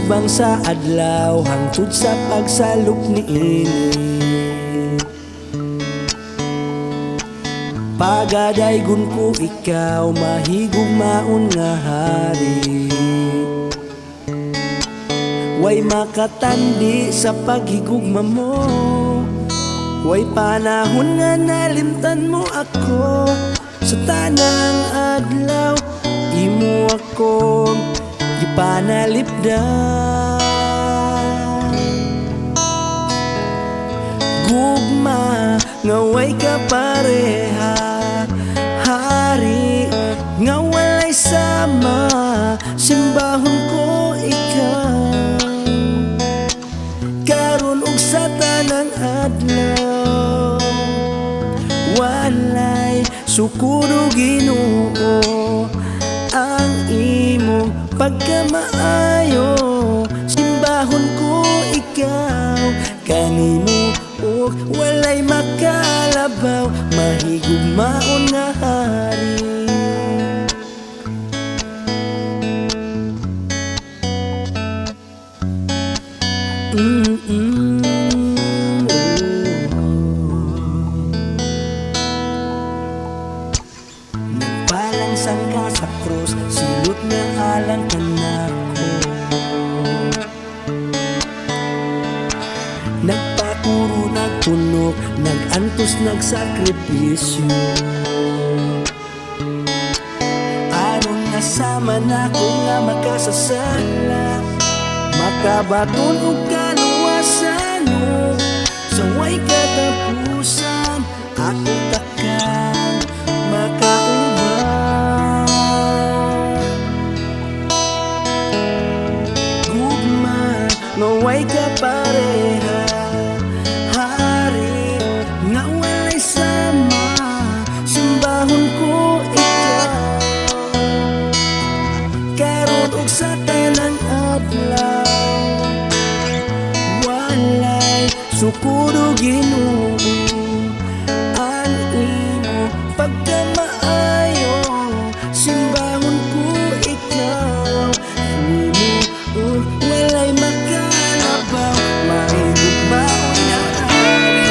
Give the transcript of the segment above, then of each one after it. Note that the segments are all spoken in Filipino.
subang sa adlaw hangtod sa pagsalok niini. Pagadaygon ko ikaw mahigugmaon nga hari. Way makatandi sa paghigugma mo, way panahon nga nalimtan mo ako. Sa tanang adlaw imo akong gipanalipdan. Gugma nga way ka pareha, hari nga walay sama. Simbahon ko ikaw karon ug sa tanang adlaw. Walay sukuro Ginoo ang imong pagkamaayo. Simbahon ko ikaw kanimo ug walay makalabaw, mahigugmaon nga hari. Nagpalangsang ka sa krus, silot na alang ka nako. Nagpaturo, nagtunok, nagantos, nagsakripisyo. Aron nasama na ko nga makasasala, makabaton o kaluwasan mo. Sa way katapusan ako takang makauban. Gugma nga way ka pareha, hari nga walay sama. Simbahon ko ikaw karon ug sa tanang adlaw. Walay sukuro Ginoo ang imo pagkamaayo. Simbahon ko ikaw kanimo ug walay makalabaw, mahigugmaon nga hari.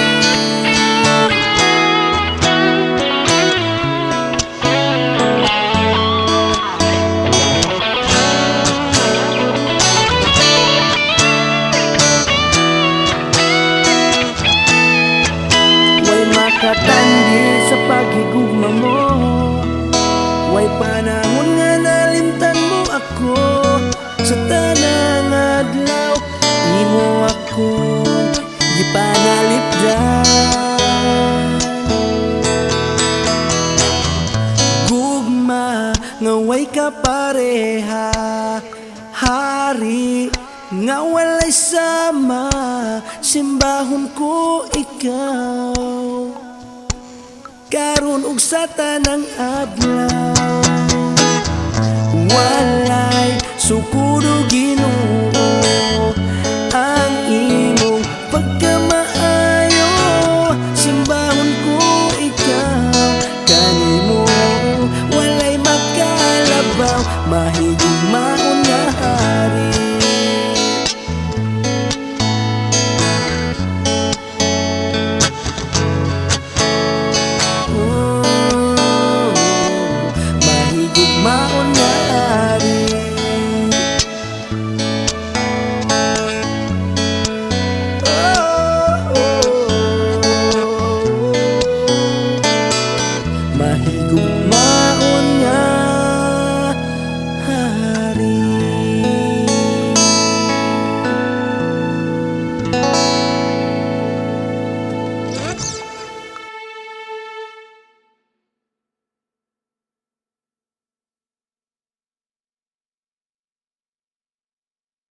Makatandi sa paghigugma mo, way panahon nga nalimtan mo ako. Sa tanang adlaw imo ako gipanalipdan. Gugma nga way ka pareha, hari nga walay sama. Simbahon ko ikaw karon ug sa tanang adlaw.